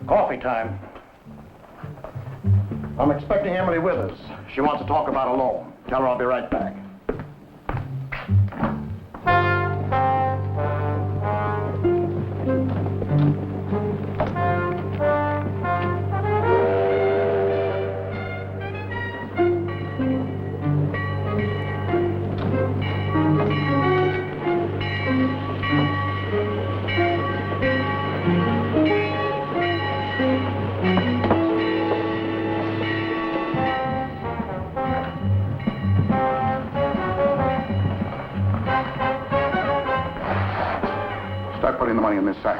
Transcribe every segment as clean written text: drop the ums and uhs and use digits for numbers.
Coffee time. I'm expecting Emily with us. She wants to talk about a loan. Tell her I'll be right back. Start putting the money in this sack.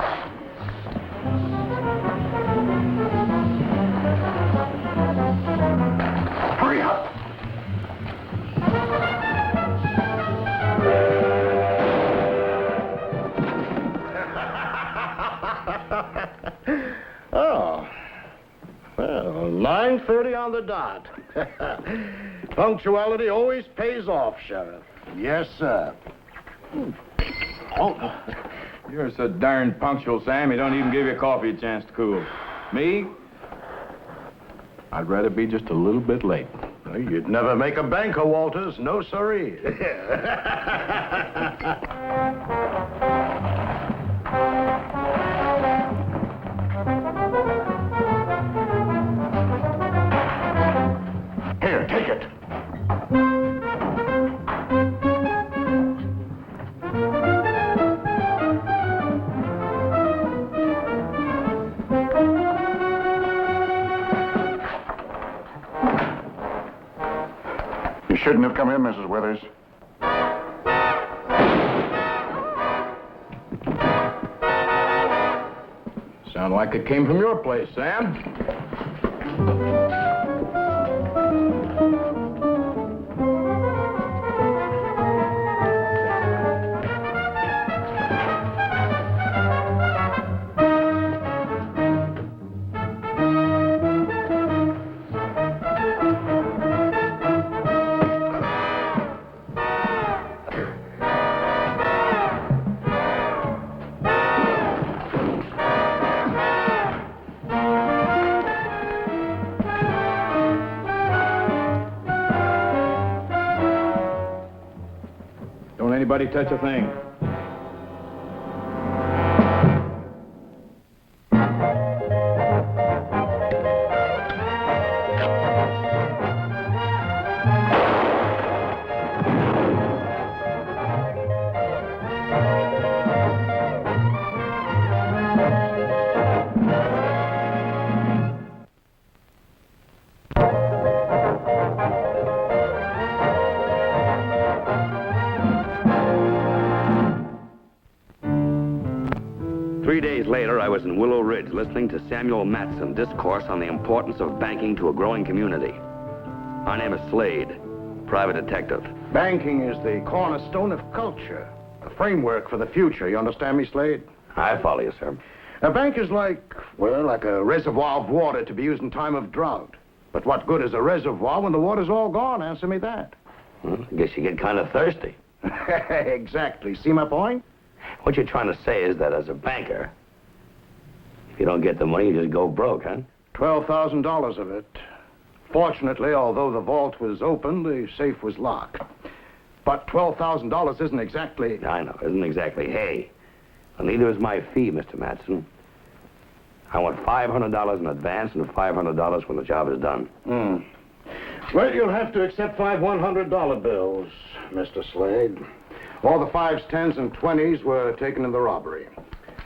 Hurry up. Oh. Well, 9:30 on the dot. Punctuality always pays off, Sheriff. Yes, sir. Oh. You're so darn punctual, Sam, you don't even give your coffee a chance to cool. Me? I'd rather be just a little bit late. Well, you'd never make a banker, Walters. No, sirree. Here, take it. You shouldn't have come in, Mrs. Withers. Sound like it came from your place, Sam. Don't anybody touch a thing. Later, I was in Willow Ridge listening to Samuel Matson discourse on the importance of banking to a growing community. My name is Slade, private detective. Banking is the cornerstone of culture, a framework for the future. You understand me, Slade? I follow you, sir. A bank is like a reservoir of water to be used in time of drought. But what good is a reservoir when the water's all gone? Answer me that. I guess you get kind of thirsty. Exactly. See my point? What you're trying to say is that as a banker, if you don't get the money, you just go broke, huh? $12,000 of it. Fortunately, although the vault was open, the safe was locked. But $12,000 isn't exactly... I know, isn't exactly hay. Well, neither is my fee, Mr. Matson. I want $500 in advance and $500 when the job is done. Well, you'll have to accept 5 $100 bills, Mr. Slade. All the 5s, 10s, and 20s were taken in the robbery.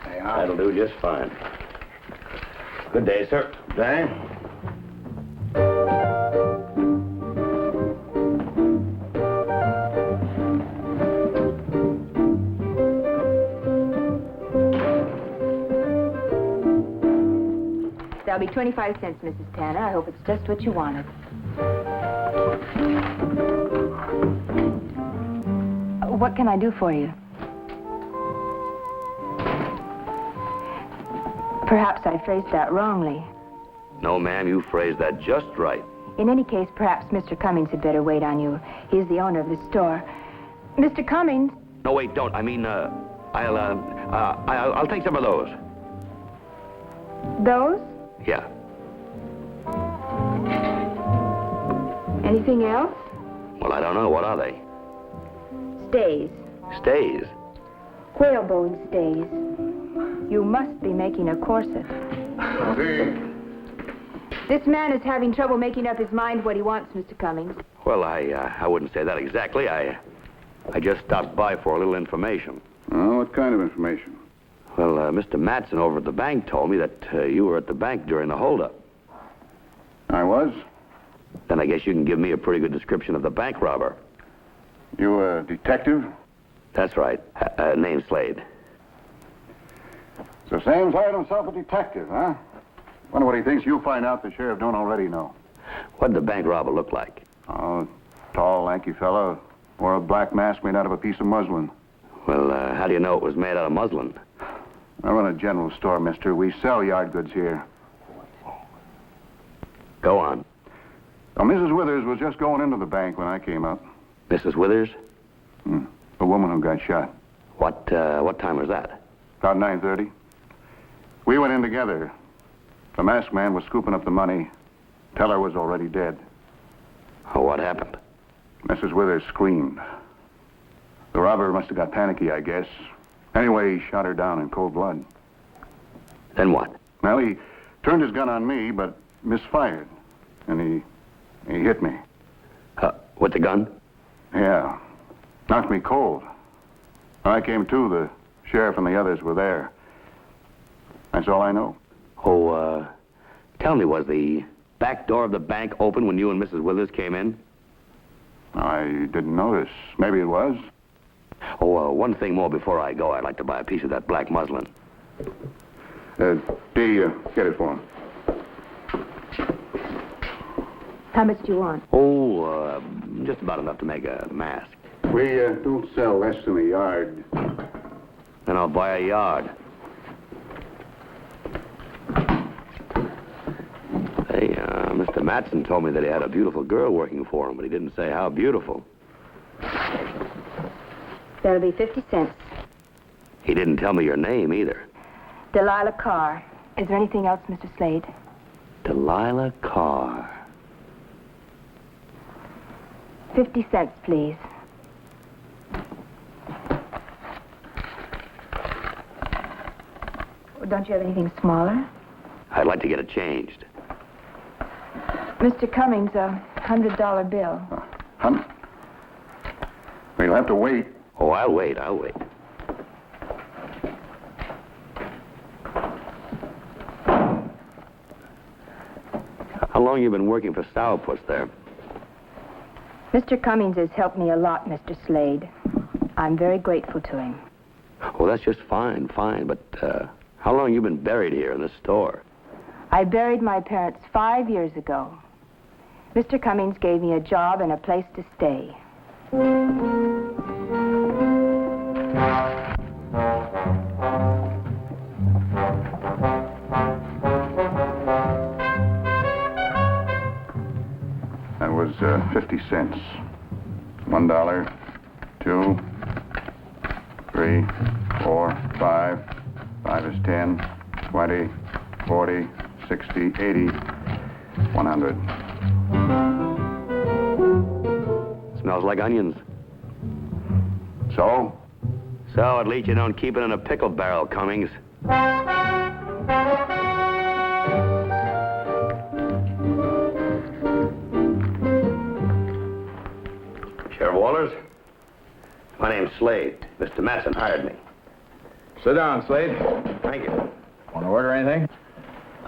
That'll do just fine. Good day, sir. Good day. That'll be 25 cents, Mrs. Tanner. I hope it's just what you wanted. What can I do for you? Perhaps I phrased that wrongly. No, ma'am, you phrased that just right. In any case, perhaps Mr. Cummings had better wait on you. He's the owner of the store. Mr. Cummings? No, wait, don't. I mean, I'll take some of those. Those? Yeah. Anything else? Well, I don't know. What are they? Stays. Stays. Whalebone stays. You must be making a corset. This man is having trouble making up his mind what he wants, Mr. Cummings. Well, I wouldn't say that exactly. I just stopped by for a little information. Oh, what kind of information? Well, Mr. Matson over at the bank told me that you were at the bank during the holdup. I was? Then I guess you can give me a pretty good description of the bank robber. You a detective? That's right. Name's Slade. So Sam's hired himself a detective, huh? Wonder what he thinks you'll find out the sheriff don't already know. What did the bank robber look like? Oh, tall, lanky fellow. Wore a black mask made out of a piece of muslin. Well, how do you know it was made out of muslin? I run a general store, mister. We sell yard goods here. Go on. Now, Mrs. Withers was just going into the bank when I came up. Mrs. Withers? The woman who got shot. What time was that? About 9:30. We went in together. The masked man was scooping up the money. Teller was already dead. Oh, what happened? Mrs. Withers screamed. The robber must have got panicky, I guess. Anyway, he shot her down in cold blood. Then what? Well, he turned his gun on me, but misfired. And he hit me. With the gun? Yeah. Knocked me cold. When I came to, the sheriff and the others were there. That's all I know. Oh, tell me, was the back door of the bank open when you and Mrs. Withers came in? I didn't notice. Maybe it was. Oh, one thing more before I go. I'd like to buy a piece of that black muslin. Dee, get it for him. How much do you want? Oh, just about enough to make a mask. We don't sell less than a yard. Then I'll buy a yard. Hey, Mr. Matson told me that he had a beautiful girl working for him, but he didn't say how beautiful. That'll be 50 cents. He didn't tell me your name either. Delilah Carr. Is there anything else, Mr. Slade? Delilah Carr. 50 cents, please. Don't you have anything smaller? I'd like to get it changed. Mr. Cummings, a $100 bill. Well, you'll have to wait. Oh, I'll wait. How long you been working for Sourpuss there? Mr. Cummings has helped me a lot, Mr. Slade. I'm very grateful to him. Oh, that's just fine. But, how long you been buried here in this store? I buried my parents 5 years ago. Mr. Cummings gave me a job and a place to stay. That was 50 cents. $1, 2, 3, 4, 5. 5 is 10, 20, 40, 60, 80, 100. Smells like onions. So? So at least you don't keep it in a pickle barrel, Cummings. Sheriff Walters? My name's Slade. Mr. Matson hired me. Sit down, Slade. Thank you. Want to order anything?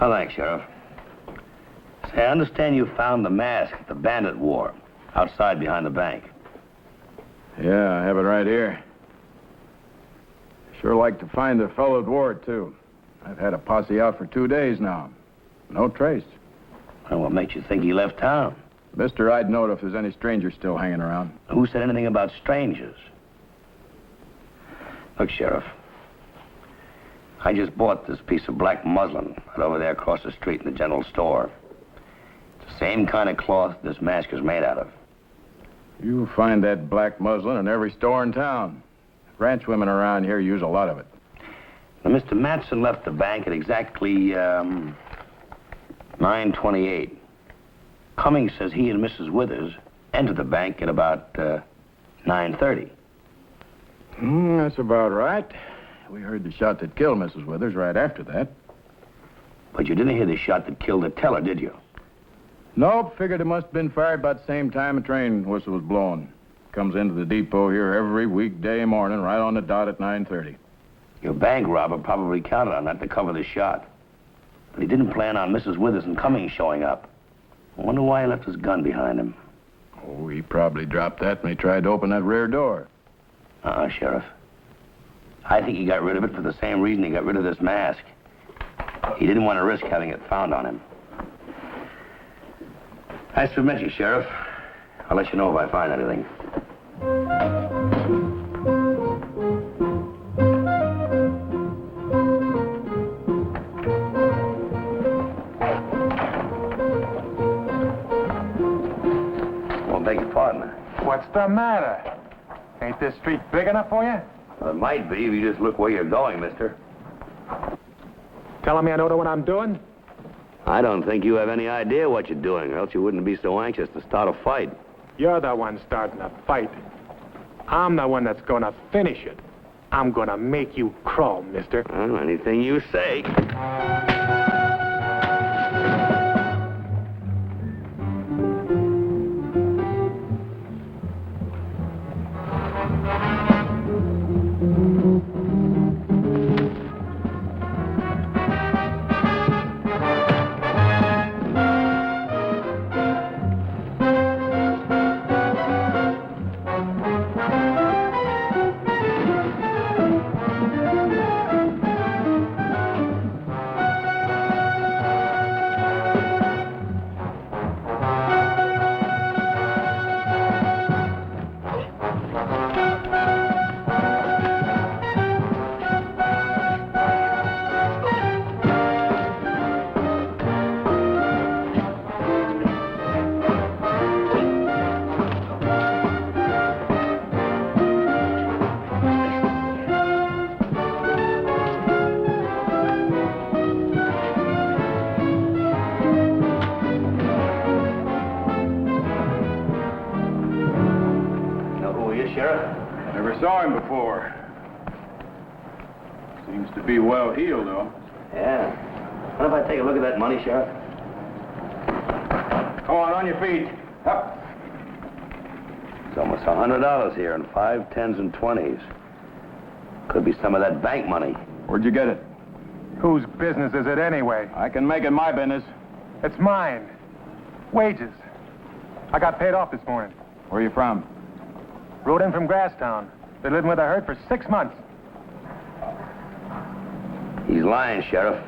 Oh, thanks, Sheriff. Say, I understand you found the mask the bandit wore outside behind the bank. Yeah, I have it right here. Sure like to find the fellow that wore it, too. I've had a posse out for 2 days now. No trace. Well, what makes you think he left town? Mister, I'd know if there's any strangers still hanging around. Who said anything about strangers? Look, Sheriff, I just bought this piece of black muslin right over there across the street in the general store. It's the same kind of cloth this mask is made out of. You'll find that black muslin in every store in town. Ranch women around here use a lot of it. Now, Mr. Matson left the bank at exactly 9:28. Cummings says he and Mrs. Withers entered the bank at about 9:30. That's about right. We heard the shot that killed Mrs. Withers right after that. But you didn't hear the shot that killed the teller, did you? Nope, figured it must have been fired about the same time a train whistle was blown. Comes into the depot here every weekday morning, right on the dot at 9:30. Your bank robber probably counted on that to cover the shot. But he didn't plan on Mrs. Withers and Cummings showing up. I wonder why he left his gun behind him. Oh, he probably dropped that when he tried to open that rear door. Sheriff. I think he got rid of it for the same reason he got rid of this mask. He didn't want to risk having it found on him. Nice to meet you, Sheriff. I'll let you know if I find anything. Well, beg your pardon. What's the matter? Ain't this street big enough for you? Well, it might be if you just look where you're going, mister. Telling me I don't know what I'm doing? I don't think you have any idea what you're doing, or else you wouldn't be so anxious to start a fight. You're the one starting a fight. I'm the one that's gonna finish it. I'm gonna make you crawl, mister. Well, anything you say. Never saw him before. Seems to be well heeled, though. Yeah. What if I take a look at that money, Sheriff? Come on your feet. Up. It's almost $100 here in 5, 10s, and 20s. Could be some of that bank money. Where'd you get it? Whose business is it anyway? I can make it my business. It's mine. Wages. I got paid off this morning. Where are you from? Rode in from Grasstown. Been living with a herd for 6 months. He's lying, Sheriff.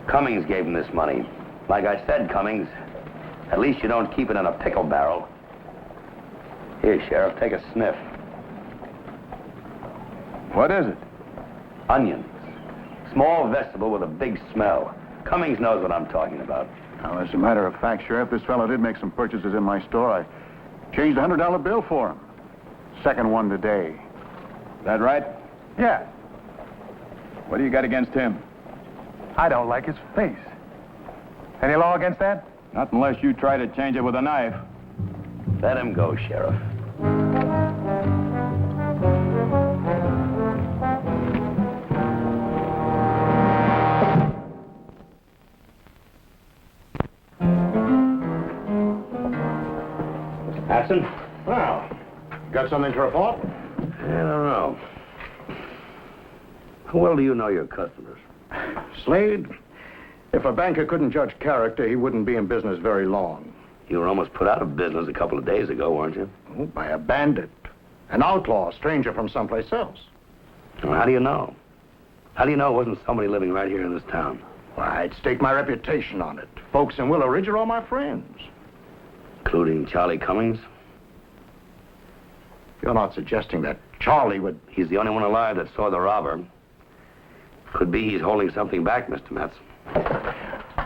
Cummings gave him this money. Like I said, Cummings, at least you don't keep it in a pickle barrel. Here, Sheriff, take a sniff. What is it? Onions. Small vegetable with a big smell. Cummings knows what I'm talking about. Now, as a matter of fact, Sheriff, this fellow did make some purchases in my store. I changed a $100 bill for him. Second one today. That right? Yeah. What do you got against him? I don't like his face. Any law against that? Not unless you try to change it with a knife. Let him go, Sheriff. Matson? Well, got something to report? I don't know. How well do you know your customers? Slade, if a banker couldn't judge character, he wouldn't be in business very long. You were almost put out of business a couple of days ago, weren't you? Oh, by a bandit. An outlaw, a stranger from someplace else. Well, how do you know? How do you know it wasn't somebody living right here in this town? Well, I'd stake my reputation on it. Folks in Willow Ridge are all my friends. Including Charlie Cummings? You're not suggesting that Charlie would... He's the only one alive that saw the robber. Could be he's holding something back, Mr. Matson.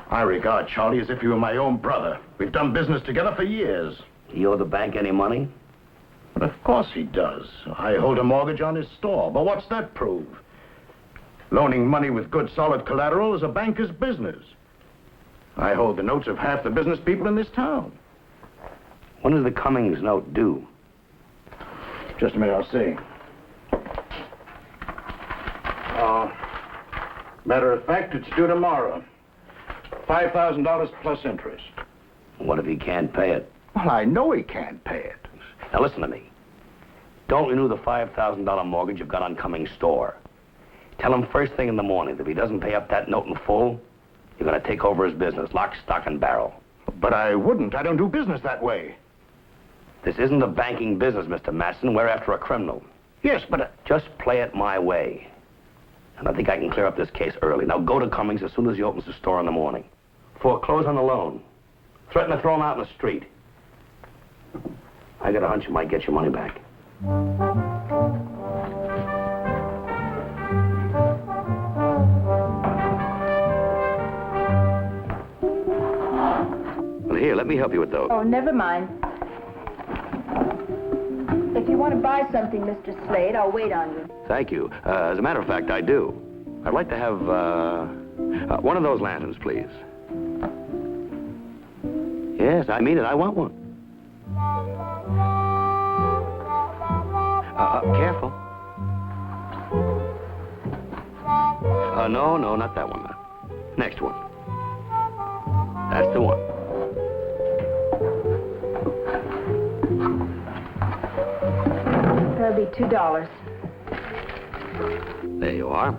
I regard Charlie as if he were my own brother. We've done business together for years. He owe the bank any money? But of course he does. I hold a mortgage on his store. But what's that prove? Loaning money with good, solid collateral is a banker's business. I hold the notes of half the business people in this town. When does the Cummings note due? Just a minute, I'll see. Matter of fact, it's due tomorrow. $5,000 plus interest. What if he can't pay it? Well, I know he can't pay it. Now listen to me. Don't renew the $5,000 mortgage you've got on Cummings' store. Tell him first thing in the morning that if he doesn't pay up that note in full, you're going to take over his business, lock, stock, and barrel. But I wouldn't. I don't do business that way. This isn't a banking business, Mr. Matson. We're after a criminal. Yes, but... Just play it my way. And I think I can clear up this case early. Now go to Cummings as soon as he opens the store in the morning. Foreclose on the loan. Threaten to throw him out in the street. I got a hunch you might get your money back. Well, here, let me help you with those. Oh, never mind. If you want to buy something, Mr. Slade, I'll wait on you. Thank you. As a matter of fact, I do. I'd like to have, one of those lanterns, please. Yes, I mean it. I want one. Careful. No, not that one. Next one. That's the one. That'll be $2. There you are.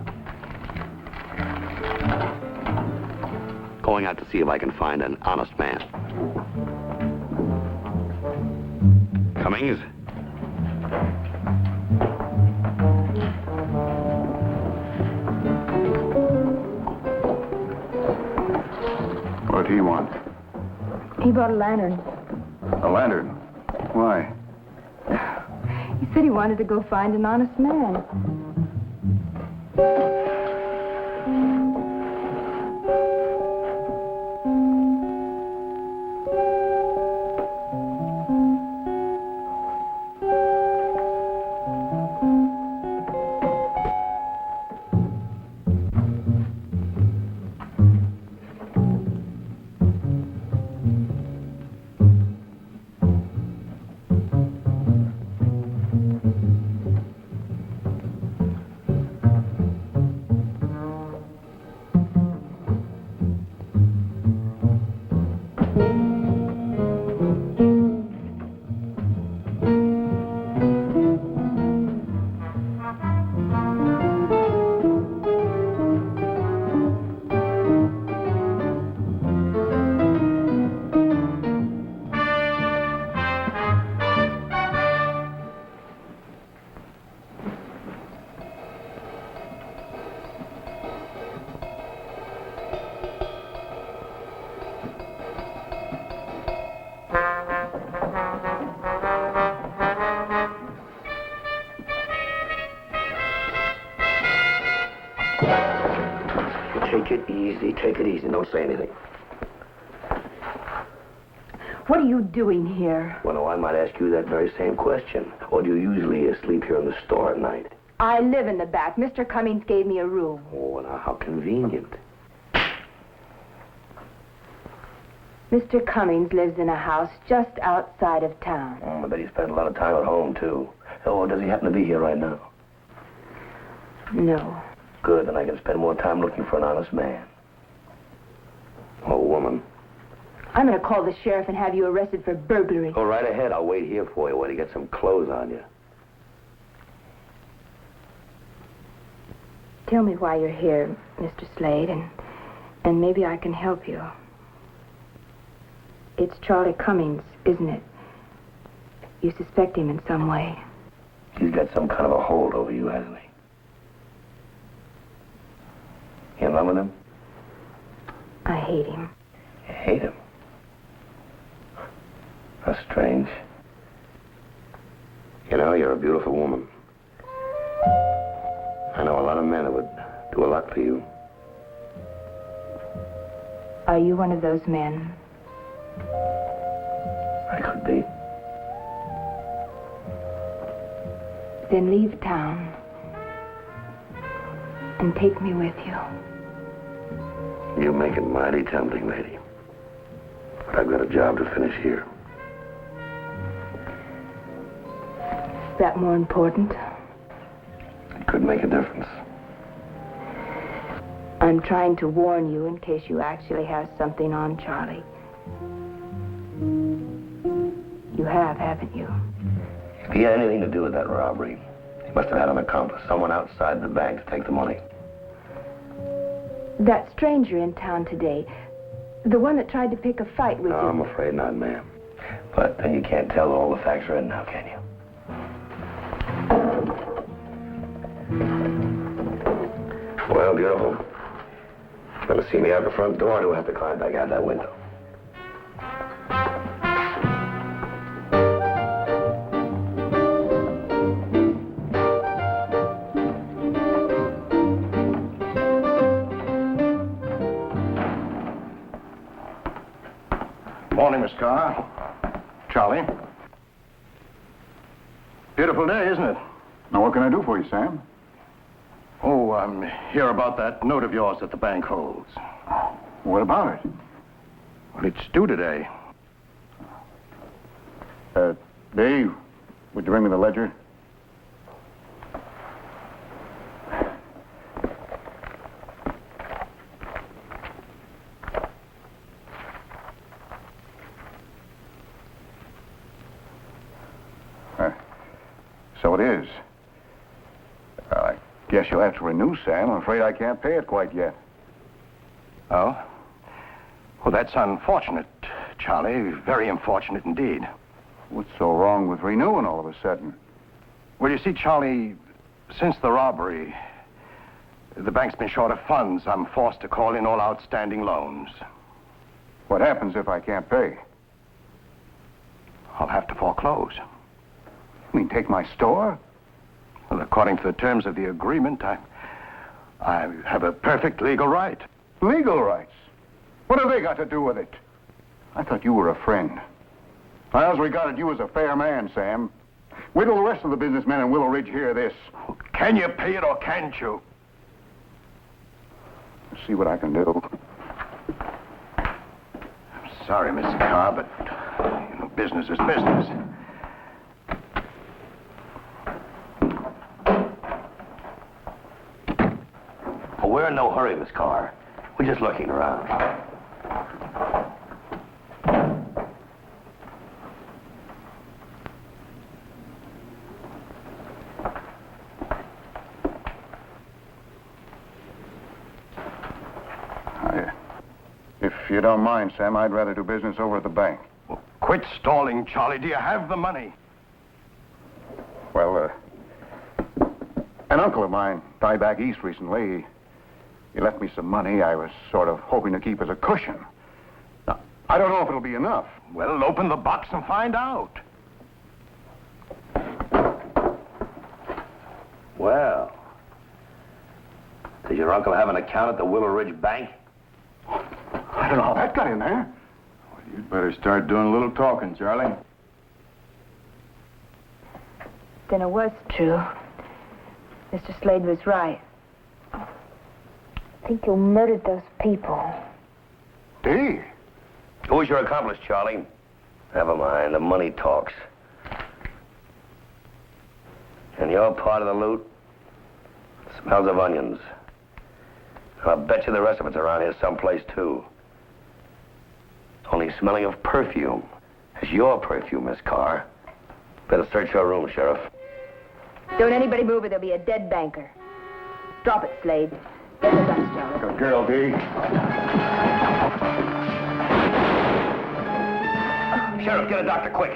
Going out to see if I can find an honest man. Cummings? What'd he want? He bought a lantern. A lantern? Why? He said he wanted to go find an honest man. Take it easy. Don't say anything. What are you doing here? Well, no, I might ask you that very same question. Or do you usually sleep here in the store at night? I live in the back. Mr. Cummings gave me a room. Oh, now how convenient. Mr. Cummings lives in a house just outside of town. I bet he spends a lot of time at home, too. Oh, does he happen to be here right now? No. Good, then I can spend more time looking for an honest man. Oh, woman. I'm going to call the sheriff and have you arrested for burglary. Go right ahead. I'll wait here for you while you get some clothes on you. Tell me why you're here, Mr. Slade, and maybe I can help you. It's Charlie Cummings, isn't it? You suspect him in some way. He's got some kind of a hold over you, hasn't he? You in love with him? I hate him. You hate him? That's strange. You know, you're a beautiful woman. I know a lot of men that would do a lot for you. Are you one of those men? I could be. Then leave town and take me with you. You make it mighty tempting, lady. But I've got a job to finish here. Is that more important? It could make a difference. I'm trying to warn you in case you actually have something on Charlie. You have, haven't you? If he had anything to do with that robbery, he must have had an accomplice, someone outside the bank to take the money. That stranger in town today, the one that tried to pick a fight with No, you. I'm afraid not, ma'am. But you can't tell all the facts right now, can you? Well, beautiful. Gonna see me out the front door, or do I have to climb back out that window? Morning, Miss Carr. Charlie. Beautiful day, isn't it? Now, what can I do for you, Sam? Oh, I'm here about that note of yours that the bank holds. What about it? Well, it's due today. Dave, would you bring me the ledger? So it is. I guess you'll have to renew, Sam. I'm afraid I can't pay it quite yet. Oh? Well, that's unfortunate, Charlie. Very unfortunate indeed. What's so wrong with renewing all of a sudden? Well, you see, Charlie, since the robbery, the bank's been short of funds. I'm forced to call in all outstanding loans. What happens if I can't pay? I'll have to foreclose. You mean take my store? Well, according to the terms of the agreement, I have a perfect legal right. Legal rights? What have they got to do with it? I thought you were a friend. I always regarded you as a fair man, Sam. Wait till the rest of the businessmen in Willow Ridge hear this. Can you pay it or can't you? Let's see what I can do. I'm sorry, Mr. Carr, but you know, business is business. Well, we're in no hurry, Miss Carr. We're just looking around. If you don't mind, Sam, I'd rather do business over at the bank. Well, quit stalling, Charlie. Do you have the money? Well, an uncle of mine died back east recently. He left me some money I was sort of hoping to keep as a cushion. Now, I don't know if it'll be enough. Well, open the box and find out. Well, does your uncle have an account at the Willow Ridge Bank? I don't know how that got in there. Well, you'd better start doing a little talking, Charlie. Then it was true. Mr. Slade was right. I think you murdered those people. Dave? Who's your accomplice, Charlie? Never mind, the money talks. And your part of the loot smells of onions. I'll bet you the rest of it's around here someplace, too. Only smelling of perfume. It's your perfume, Miss Carr. Better search your room, Sheriff. Don't anybody move or there'll be a dead banker. Drop it, Slade. Get the guns, Charlie. Good girl, Dee. Sheriff, get a doctor, quick.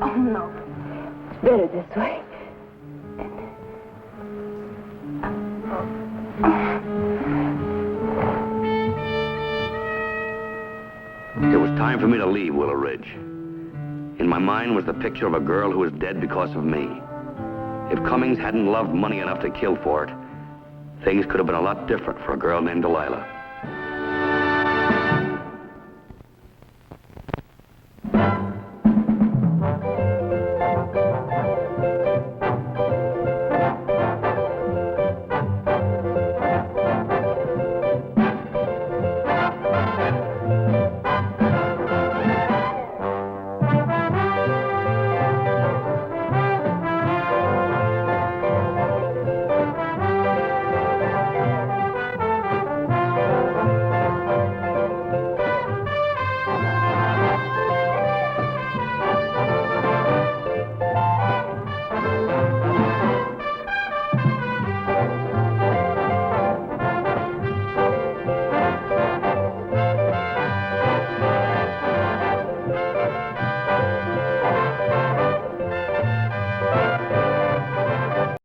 Oh, no. It's better this way. It was time for me to leave Willow Ridge. In my mind was the picture of a girl who was dead because of me. If Cummings hadn't loved money enough to kill for it, things could have been a lot different for a girl named Delilah.